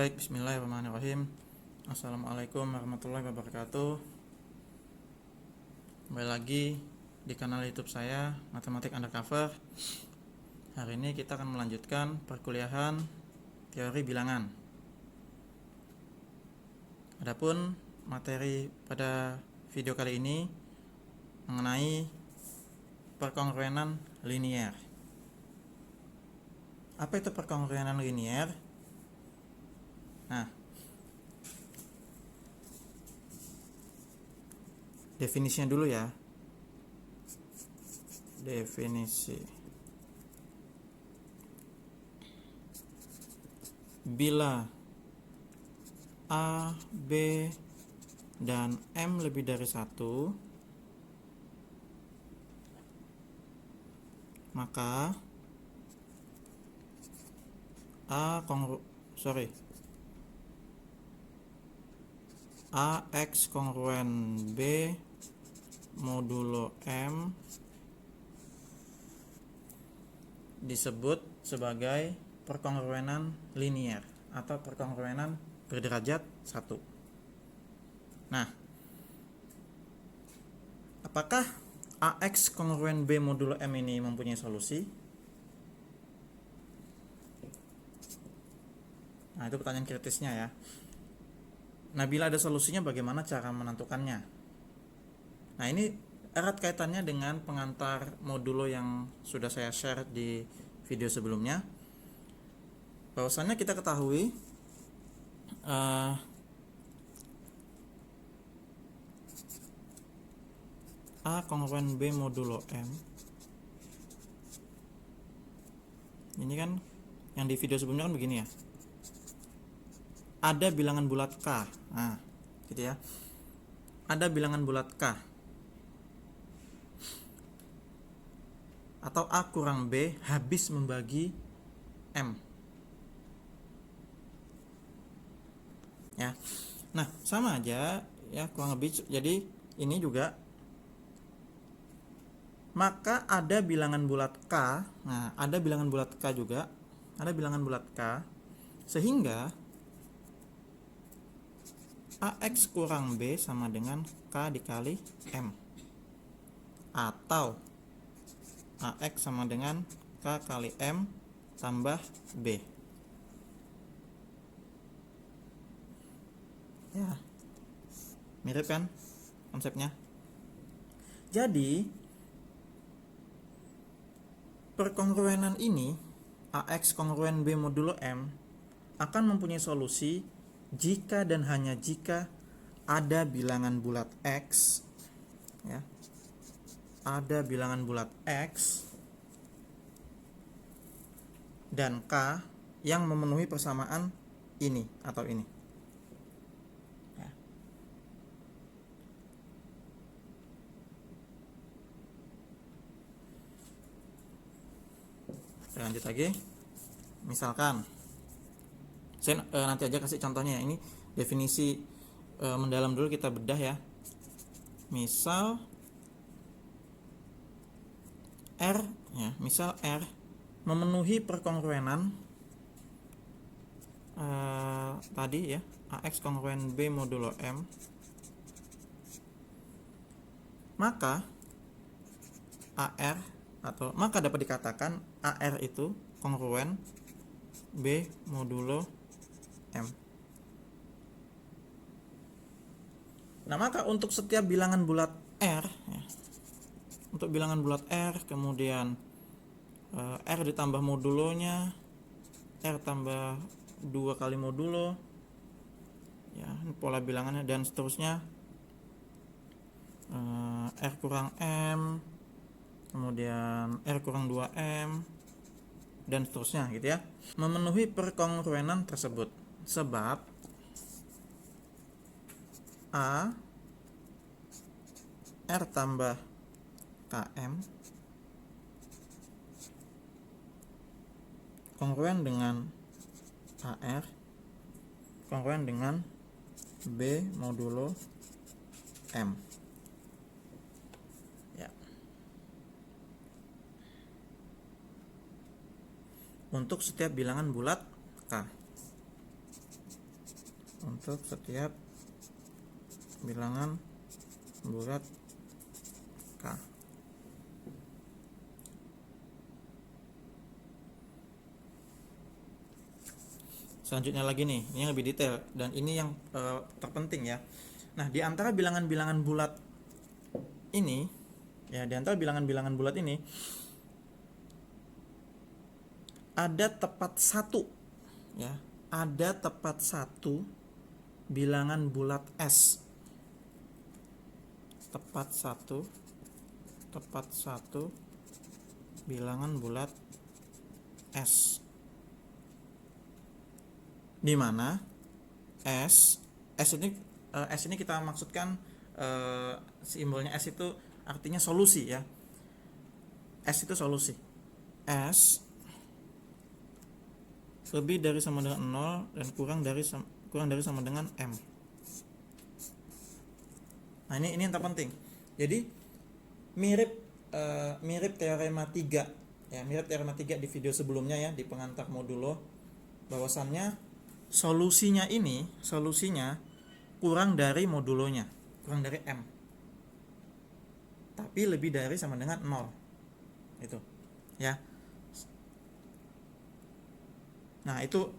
Baik, bismillahirrahmanirrahim. Assalamualaikum warahmatullahi wabarakatuh. Kembali lagi di kanal YouTube saya, Matematik Undercover. Hari ini kita akan melanjutkan perkuliahan teori bilangan. Adapun materi pada video kali ini mengenai perkongruenan linier. Apa itu perkongruenan linier? Nah, definisinya dulu ya. Definisi. Bila A, B, dan M lebih dari 1, maka AX kongruen B modulo M disebut sebagai perkongruenan linier atau perkongruenan berderajat 1. Nah, apakah AX kongruen B modulo M ini mempunyai solusi? Nah, itu pertanyaan kritisnya ya. Nah, bila ada solusinya, bagaimana cara menentukannya? Nah, ini erat kaitannya dengan pengantar modulo yang sudah saya share di video sebelumnya. Bahwasannya kita ketahui A kongruen B modulo M. Ini kan yang di video sebelumnya kan begini ya. Ada bilangan bulat K. Nah, gitu ya. Ada bilangan bulat K. Atau A kurang B habis membagi M. Ya. Nah, sama aja ya, kurang lebih. Jadi ini juga, maka ada bilangan bulat K. Nah, ada bilangan bulat K juga. Ada bilangan bulat K, sehingga AX kurang B sama dengan K dikali M, atau AX sama dengan K kali M tambah B. Ya, mirip kan konsepnya? Jadi perkongruenan ini, AX kongruen B modulo M, akan mempunyai solusi jika dan hanya jika ada bilangan bulat X ya. Ada bilangan bulat X dan K yang memenuhi persamaan ini atau ini ya. Lanjut lagi. Misalkan saya nanti aja kasih contohnya ya. Ini definisi mendalam dulu, kita bedah ya. Misal R ya, misal R memenuhi perkongruenan tadi ya, AX kongruen B modulo M, maka maka dapat dikatakan AR itu kongruen B modulo M. Nah, maka untuk setiap bilangan bulat R ya, untuk bilangan bulat R, kemudian R ditambah modulonya, R tambah 2 kali modulo ya, pola bilangannya, dan seterusnya, R kurang M, kemudian R kurang 2M, dan seterusnya gitu ya, memenuhi perkongruenan tersebut. Sebab A R tambah KM kongruen dengan AR kongruen dengan B modulo M ya. Untuk setiap bilangan bulat K. untuk setiap bilangan bulat K. Selanjutnya lagi nih, ini yang lebih detail dan ini yang terpenting ya. Nah, di antara bilangan-bilangan bulat ini, ya, di antara bilangan-bilangan bulat ini ada tepat satu, ya, ada tepat satu bilangan bulat S. Tepat satu bilangan bulat S. Di mana S ini kita maksudkan simbolnya S itu artinya solusi ya. S itu solusi. S lebih dari sama dengan 0 dan kurang dari sama dengan M. Nah, ini yang terpenting. Jadi mirip teorema 3 ya, mirip teorema 3 di video sebelumnya ya, di pengantar modulo, bahwasannya solusinya kurang dari modulonya, kurang dari M, tapi lebih dari sama dengan 0 itu ya. Nah, itu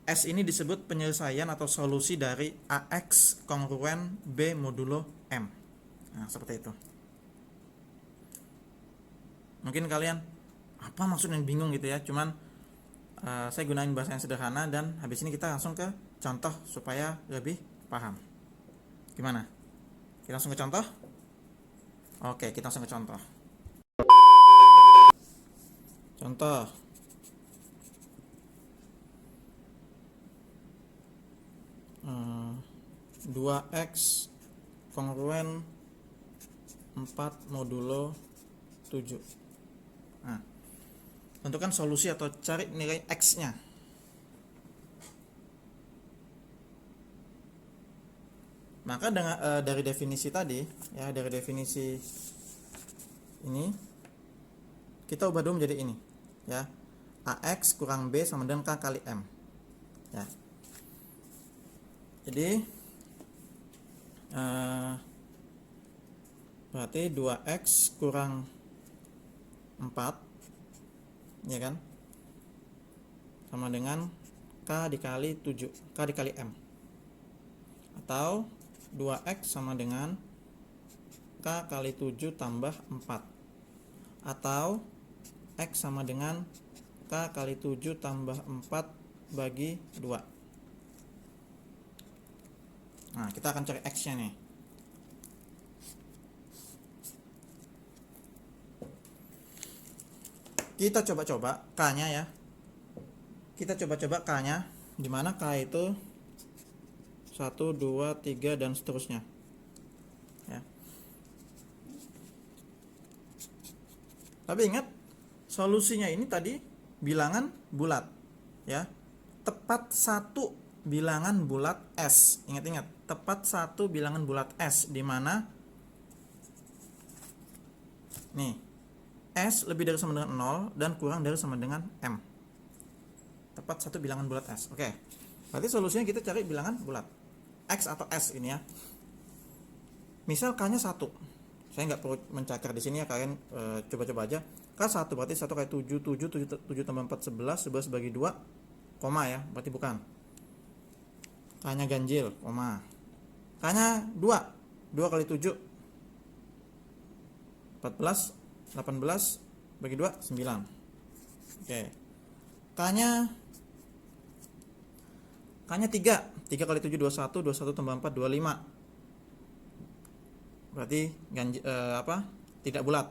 S ini disebut penyelesaian atau solusi dari AX kongruen B modulo M. Nah, seperti itu. Mungkin kalian apa maksudnya bingung gitu ya, cuman saya gunain bahasa yang sederhana dan habis ini kita langsung ke contoh supaya lebih paham. Gimana? Kita langsung ke contoh? Oke, kita langsung ke contoh. Contoh 2x kongruen 4 modulo 7. Nah, tentukan solusi atau cari nilai x-nya. Maka dari definisi tadi ya, dari definisi ini kita ubah dulu menjadi ini ya. AX kurang B sama dengan K kali M ya. Jadi berarti 2x kurang 4 ya kan, sama dengan K dikali 7, K dikali M, atau 2x sama dengan K kali 7 tambah 4, atau X sama dengan K kali 7 tambah 4 bagi 2. Nah, kita akan cari X nya nih. Kita coba-coba K nya ya. Kita coba-coba K nya, dimana K itu 1, 2, 3 dan seterusnya ya. Tapi ingat, solusinya ini tadi bilangan bulat ya. Tepat satu bilangan bulat S. Ingat-ingat, tepat satu bilangan bulat S, di mana nih S lebih dari sama dengan 0 dan kurang dari sama dengan M. Tepat satu bilangan bulat S. Oke. Berarti solusinya kita cari bilangan bulat X atau S ini ya. Misal K-nya 1. Saya nggak perlu mencakar di sini ya, kalian coba-coba aja. K1 berarti 1 kali 7, 7 tambah 4 11, 11 bagi 2, koma ya, berarti bukan. K-nya ganjil, koma. K-nya 2, 2 kali 7 14, 18 bagi 2 9. Oke. K-nya 3, 3 kali 7 21, 21 tambah 4 25. Berarti tidak bulat.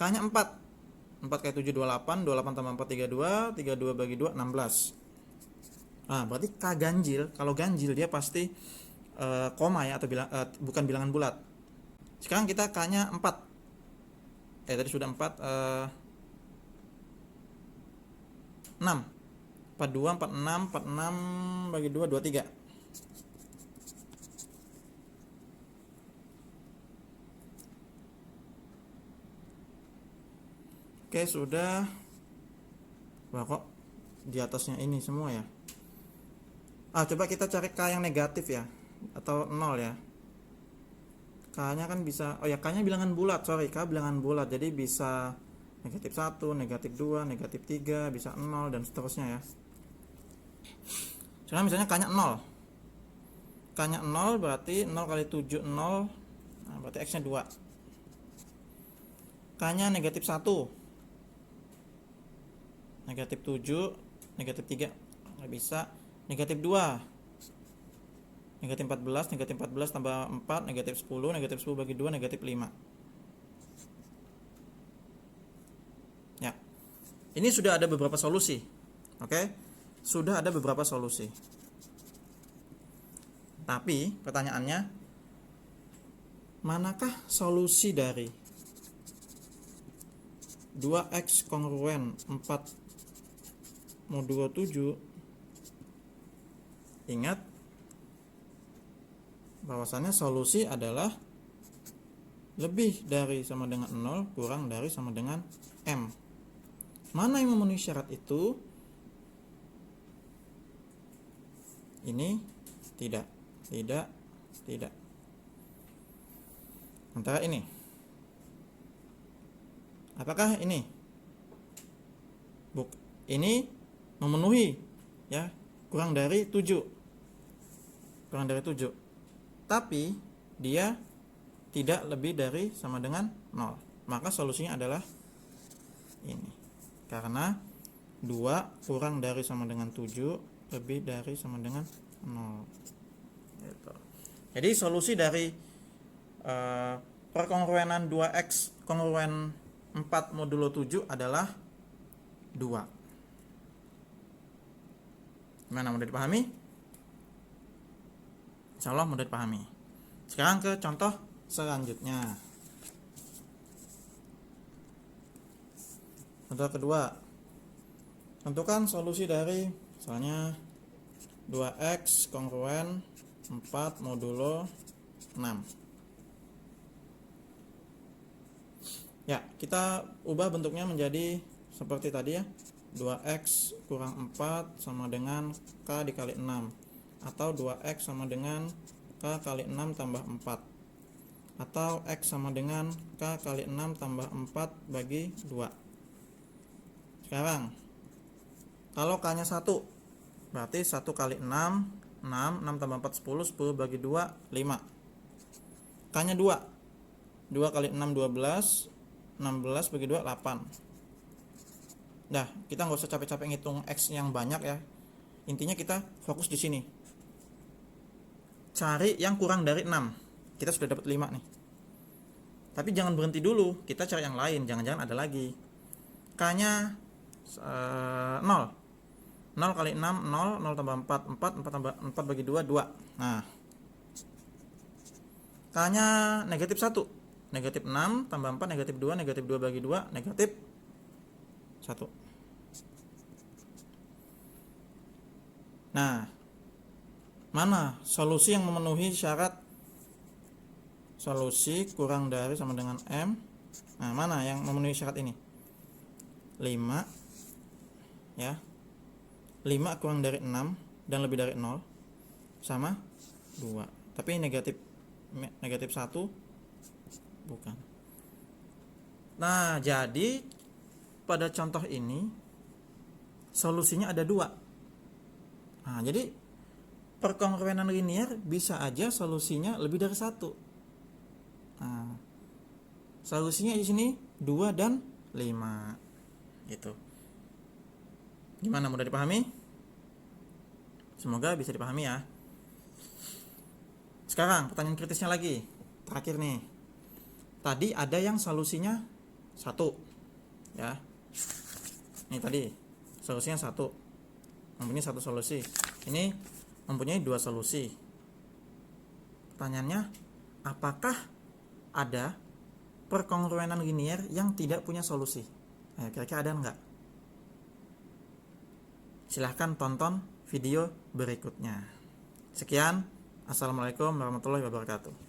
K-nya 4, 4 kali 7 28, 28 tambah 4 32, 32 bagi 2 16. Nah, berarti K ganjil. Kalau ganjil dia pasti koma ya, atau bukan bilangan bulat. Sekarang kita K-nya 4. Tadi sudah 4, 6. 42, 46, 46 bagi 2 23. Oke, sudah. Wah, kok di atasnya ini semua ya. Coba kita cari K yang negatif ya, atau 0 ya. K nya kan bisa, K nya bilangan bulat, K bilangan bulat, jadi bisa negatif 1, negatif 2, negatif 3, bisa 0 dan seterusnya ya. Sekarang misalnya K nya 0, K nya 0 berarti 0 kali 7 0, nah, berarti X nya 2. K nya negatif 1, negatif 7, negatif 3 nggak bisa, negatif 2, negatif 14, negatif 14 tambah 4, negatif 10, negatif 10 bagi 2, negatif 5 ya. Ini sudah ada beberapa solusi. Oke, sudah ada beberapa solusi, tapi pertanyaannya, manakah solusi dari 2x kongruen 4 modulo 7? Ingat bahwasannya solusi adalah lebih dari sama dengan 0 kurang dari sama dengan M. Mana yang memenuhi syarat itu? Ini tidak. Antara ini. Apakah ini? Ini memenuhi ya, kurang dari 7. Tapi dia tidak lebih dari sama dengan 0. Maka solusinya adalah ini. Karena 2 kurang dari sama dengan 7 lebih dari sama dengan 0. Gitu. Jadi solusi dari perkongruenan 2x kongruen 4 modulo 7 adalah 2. Gimana, mudah dipahami? Insya Allah mudah dipahami. Sekarang ke contoh selanjutnya. Contoh kedua, tentukan solusi dari misalnya 2x kongruen 4 modulo 6. Ya, kita ubah bentuknya menjadi seperti tadi ya. 2x kurang 4 sama dengan K dikali 6, atau 2x sama dengan K kali 6 tambah 4, atau X sama dengan K kali 6 tambah 4 bagi 2. Sekarang kalau K nya 1, berarti 1 kali 6 6 tambah 4 10, 10 bagi 2 5. K nya 2, 2 kali 6 12, 16 bagi 2 8. Nah, kita nggak usah capek-capek ngitung X yang banyak ya. Intinya kita fokus di sini. Cari yang kurang dari 6. Kita sudah dapat 5 nih. Tapi jangan berhenti dulu, kita cari yang lain, jangan-jangan ada lagi. K nya 0. 0 kali 6 0, 0 tambah 4 4, 4 tambah 4 bagi 2 2. Nah, K nya negatif 1, negatif 6 tambah 4 negatif 2, negatif 2 bagi 2 negatif 1. Nah, mana solusi yang memenuhi syarat solusi kurang dari sama dengan M? Nah, mana yang memenuhi syarat ini? 5 ya. 5 kurang dari 6 dan lebih dari 0 sama 2. Tapi negatif 1 bukan. Nah, jadi pada contoh ini solusinya ada 2. Nah, jadi perkongruenan linear bisa aja solusinya lebih dari 1. Nah, solusinya di sini 2 dan 5 gitu. Gimana, mudah dipahami? Semoga bisa dipahami ya. Sekarang pertanyaan kritisnya lagi. Terakhir nih. Tadi ada yang solusinya 1 ya. Ini tadi solusinya 1. Mempunyai 1 solusi. Ini mempunyai 2 solusi. Pertanyaannya, apakah ada perkongruenan linear yang tidak punya solusi? Kira-kira ada enggak? Silahkan tonton video berikutnya. Sekian, assalamualaikum warahmatullahi wabarakatuh.